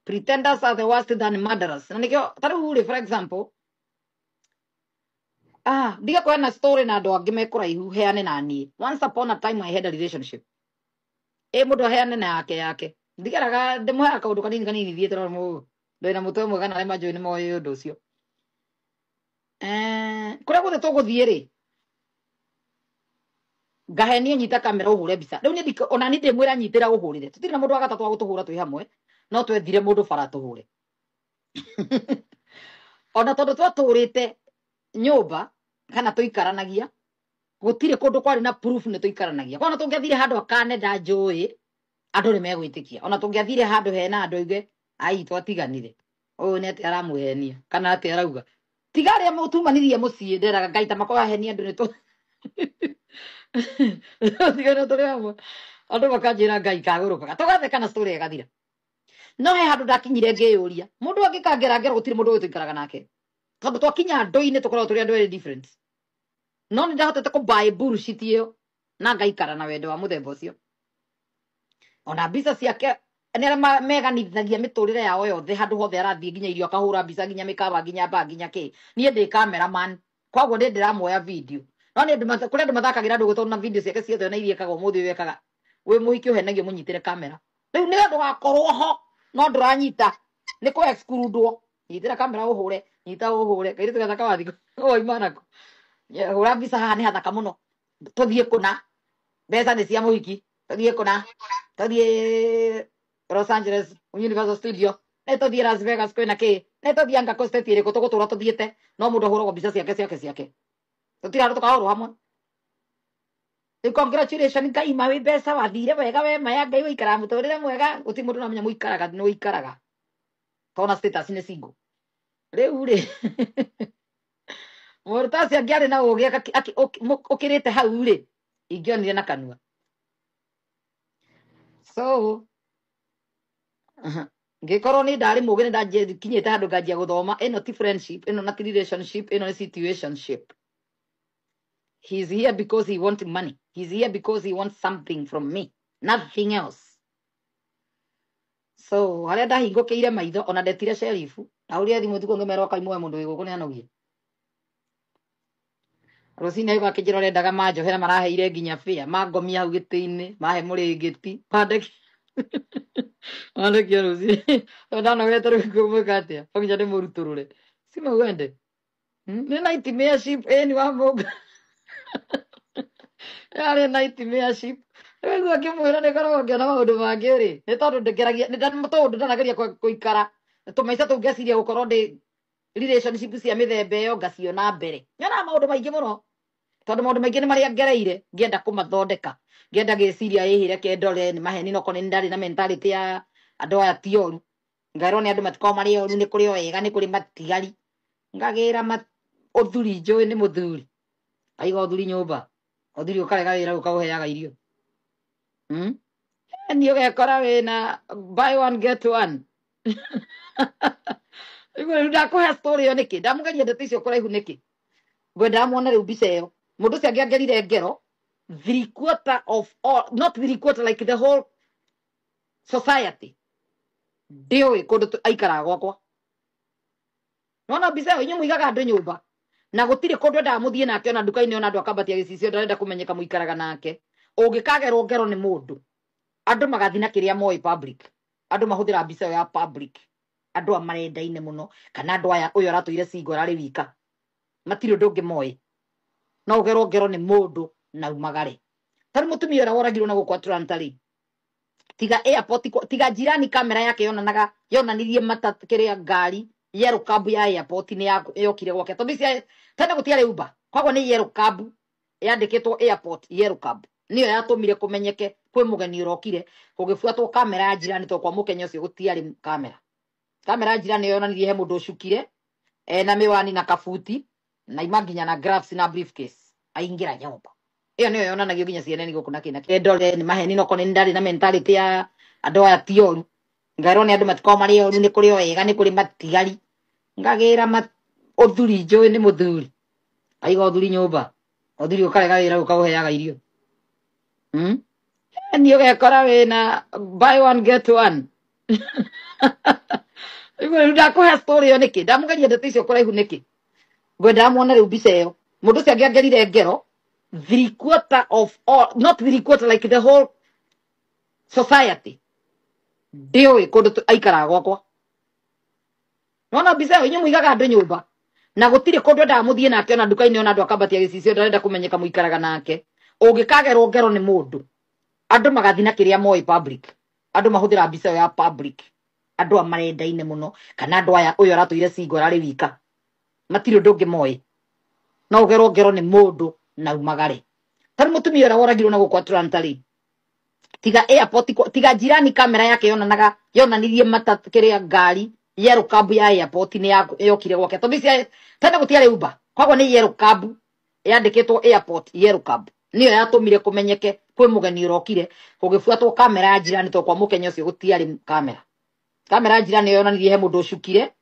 Pretenders are the worst than murderers. Na nikio taru for example, ndiga kwa na story na andu angi mekuraihu heane na nie. Once upon a time I had a relationship. Mundu heane na yake. Ndigeraga ndimuhe kaundu kanini kanini thie toro mu. Ndina mutwe mwega na rema join mo undu ucio. Kuria guthe tuguthie ri. Ngahenia nyita kamera uhure mbica. Riu ni ona ni ndimwira nyitira uhurire. Tutiri na mundu agatatu agutuhura twi hamwe. No twethire mundu bara tuhure. Ona tondu twaturite nyumba kana tuikaranagia gutire kundu kwari na proof ni tuikaranagia. Ona tungiathire handu akane njui andu ni megwitikia. Ona tungiathire handu hena andu auge ai twatiganire. Uyu ni ati aramuhenia kana ati arauga tigari mutumanirie mucii nderaga ngaita makoa henia andu ni tu tigana turi hamwe andu makanjira ngai kagurukaga tugatheka na story igathira. No he handu ndakinyire ngiyuria mundu angikangera ngero gutire mundu tuikaraga nake tondu twakinya ndoi-ini tukoragwo turi andu eri different. No ni ndahotete ku buy bullshit iyo na ngaikara na wendo wa muthemba ucio. Ona mbica ciake ni arĩa meganithagia miturire yao yothe handu hothe arathie nginya irio akahura mbica nginya mikawa nginya ba nginya ki nie ndi cameraman koguo ndi ndiramuoya video. No ni kuri andu mathakagira andu gutondu na video ciake ciothe na irie kaga umuthi wekaga wi muhiki uhenagio munyitire kamera. Riu ni andu gakorwo ho no nduranyita ni ku exclude nyitira kamera uhure nyita uhure kairi tugathaka wathi imanako hura mbica haha ni hathaka muno tuthie kuna mbeca ni cia muhiki tuthie kuna tuthie Los Angeles Universal Studio ne tuthie Las Vegas kwina ki ne tuthie Ngako State iri gutugutura tuthiete no mundu ahuragwo mbica ciake tutira tukahurwo hamwe. Congratulations ngai mawi mbeca wathire wega we maya ngai uikara muturire mwega uti mundu namenya muikaraga ni uikaraga tona status ni single riu ri murtasi angiari na ugi ukirite hau ri ingionire na kanua. So ngikorwo ni ndari mugi ni ndakinyite handu nganjia guthoma ino ti friendship ino na ti relationship ino ni situationship. He's here because he wants money. He's here because he wants something from me, nothing else. So haria ndahingukiire maitho ona ndetire sherifu na uria thimu tuko ngemero kaimwe mundu wi guku ni anogie Rosina yuga kijiro rendaga majohera maraheire nginya fia magomia hau giti-ini mahe muringiti pandeki pandeki Rosi ndana wetero kumweka atia onginya ndi muruturure sima wende ni night mayorship ni wa moga yale night mayorship wewe akimwira ni korwo ngiona maundu mangi ri ni tondu ndikeragia ni tondu ndanageria kuikara tumaica tungeciria gukorwo ndi relationship cia mithemba iyo ngaciona mbere nyona maundu maingi muno tondu maundu maingi ni maria ngereire ngienda kumathondeka ngienda giciria ihire kendore ni maheni no koni ndari na mentality ya andu aya ti oru ngairwo ni andu matiko mari oru ni kuri wega ni kuri matigari ngagira uthuri njui ni muthuri aiga uthuri nyumba uthuri ukarega wira ukauheaga irio ni ugekora wina buy one get one. Igwe ndakuhe story yo niki ndamugeria ndeto icio kuraihu niki ngwenda muone riu mbica iyo mundu cia ngiangerire ngero 3/4 of all, not 3/4, like the whole society ndioi kundu aikara gwakwa nona mbica iyo inyu muigaga andu nyumba na gutire kundu ndamuthie nake ona nduka-ini ona andu akambatia gicicio ndarenda kumenyeka muikaraga nake ungikagerwo ngero ni mundu andu magathi na kiria moi public andu mahuthira mbica ya public andu amarendaine muno kana andu aya uyu aratuire singo arari wika matiri undu ungi moi no ugerwo ngero ni mundu na umagare tari mutumia ura woragirwo na guku Atlanta ri tiga airport tiga jirani kamera yake yonanirie mata kiria ngari yellow cab ya airport ni yokire gwake tondu cia tena gutiare Uber kwagwo ni yellow cab yandikitwo airport yellow cab niyo yatumire kumenyeke kwi mugeni urokire kugifuatwo kamera ya jirani to kwa mukenya ucio gutiari kamera ya jirani yonanirie he mundu ucukire na miwani na kafuti na imaginya na gloves na briefcase aingira nyumba iyo niyo yonanagio nginya CNN guku na kina kendore ni maheni no koni ndari na mentality ya andu aya ti oru ngairwo ni andu matiko mari oru ni kuri wega ni kuri matigari ngagira uthuri njui ni muthuri aiga uthuri nyumba uthuri ukarega wira ukauheaga irio ni ugekora wina buy one get one Igwe ndakuhe story yo niki ndamuganyia ndeto icio kuraihu niki ngwe ndamuona riu mbica iyo mundu ucio angiangerire ngero 3/4 of all, not 3/4, like the whole society ndioi kundu aikara gwakwa nona mbica iyo inyu andu nyumba na gutire kundu ndamuthie nake ona nduka-ini ona andu akambatia gicicio ndarenda kumenyeka muikaraga nake ungikagerwo ngero ni mundu andu magathina kiria moi public andu mahuthira mbica ya public andu amarenda-ine muno kana andu aya uyu aratuire singo arari wika matiri undu ungi moi no ugerwo ngero ni mundu na umagare tari mutumia ura woragirwo na gukwa Atlanta ri tiga airport tiga jirani kamera yake yonanirie matatu kiria ngari yellow cab ya airport ni yokire gwake tondu cia tena gutiare Uber kwagwo ni yellow cab yandikitwo airport yellow cab niyo yatumire kumenyeke kwi mugeni urokire kugifuatwo kamera ya jirani to kwa mukenya ucio gutiari kamera ya jirani yonanirie he mundu ucukire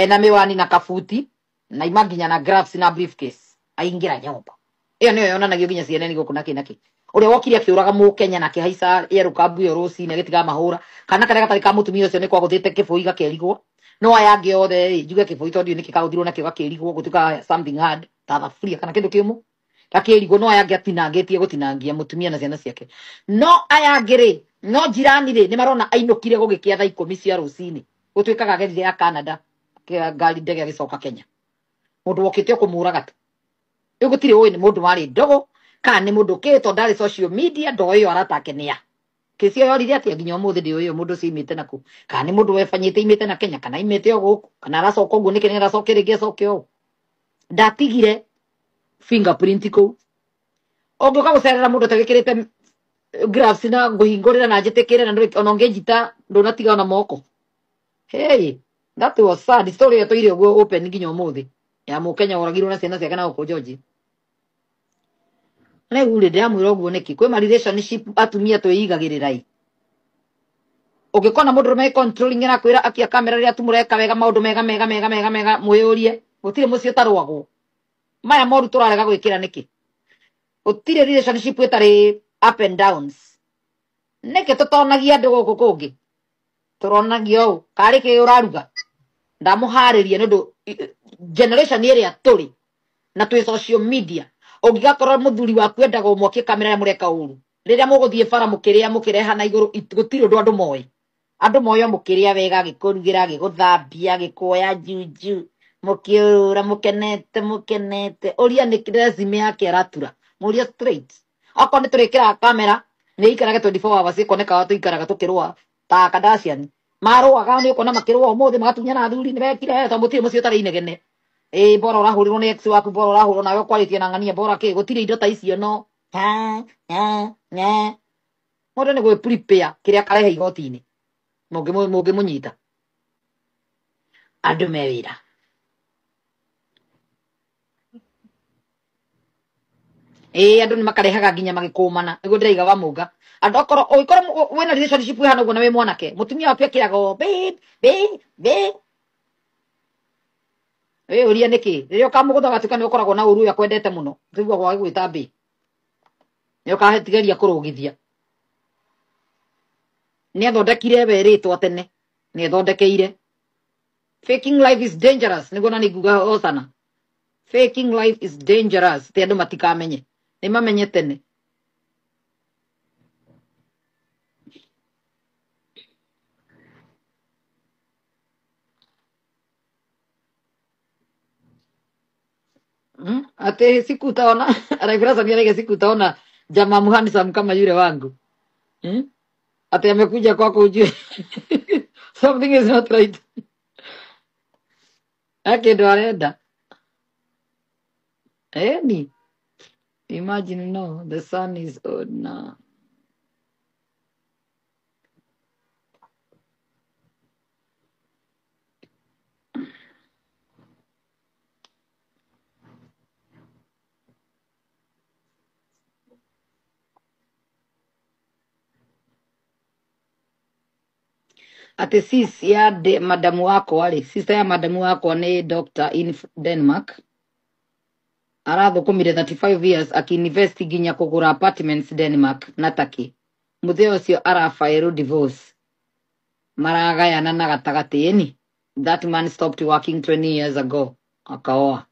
na miwani na kafuti na imaginya na gloves na briefcase aingira nyumba iyo niyo yonanagio ginya CNN gukuna kinaki uria wokire akiuraga mukenya na kihaica yellow cab yo rucine gitiga mahura kana karia gatari ka mutumia ucio ni kwa guthite kibui gakerigwo no aya angi othe njuge kibui tondu ni kikaguthirwo na kigakirigwo gutuka something hard ta thaburia kana kindu kimu gakirigwo no aya angi atinangitie gutinangia mutumia na ciana ciake no aya angi ri no jirani ri ni marona ainukire gugikia thaa 10 cia rucine gutuikaga gerire ya Canada ngari ndege agicoka Kenya mundu wokite kumuraga tu igutire oi ni mundu wari ndogo kana ni mundu kito ndari social media ndo iyo aratake nia kesi yo riri atia nginya umuthi ndi uyu mundu cimite naku kana ni mundu wefanyite imite na Kenya kana imite oguku kana aracoka uguo niki nira cokere ngecoke o ndatigire fingerprint ku ongoka gucerera mundu tagikirite gloves na nguhingurira na njitikire na ona ngejita ndunatiga na moko hey that was sad story yetu ile uguo open nginya umuthi ya mukenya uragirwo na ciana ciake na uko George na ule ndamwira uguo niki kwi ma relationship atumia twigagirirai ugikona mundu me controlling na kwira akia kamera ria tumureka wega maundu mega muyurie gutire mucio tarwagwo maya moru turarega gwikira niki gutire relationship itari up and downs niki tutonagia andu guku kungi turonagio kari ki uraruga ndamuharirie nundu generation iria turi na twi social media ungigakorwo muthuri waku endaga umwokie kamera ya mureka uru riria muguthie bara mukireha na iguru gutire undu andu moyo mukiria wega gikurugira giguthambia gikuoya juju mukiura mukenete uria ni resume yake aratura muria straight akwa ni turikira kamera ni ikarage 24 hours ikoneka watu ikaraga tukirwa ta Kardashian maruaga ni ukona makirwa umuthi magatunya na thuri ni bekire to mutire mucio tari inegene bora urahurirwo ni ex waku bora urahurwo nawe kwaritie na ngania bora ki gutire indo ta icio no mundu ni gwe prepare kiria karehe igoti-ini mugi munyita andu mewira andu ni makarehaga nginya magikumana niguo ndiraiga wa muga andu akoro wena relationship hana uguo na we mwanake mutumia waku akirago babe uria niki riria ukamugutha gatuka ni ukoragwo na uru ya kwendete muno tigwa gwa gwita mbi ni ukahetigeria kurugithia ni athondekire beritwa tene ni athondekeire faking life is dangerous niguo na niguga osana faking life is dangerous ti andu matikamenye ni mamenye tene ate sikutaona anaifrasa nielege sikutaona jamaa muhandsome kama yule wangu ate amekuja kwako ujue something is not right ake ndo arenda ni imagine no the sun is old now ate sis ya madamu wako wale sister ya madamu wako ni doctor in Denmark arathukumire 35 years akiinvest ginya kugura apartments Denmark na Turkey muthee ucio arafairu divorce maragayana na gatagati-ini. That man stopped working 20 years ago. Akaoa.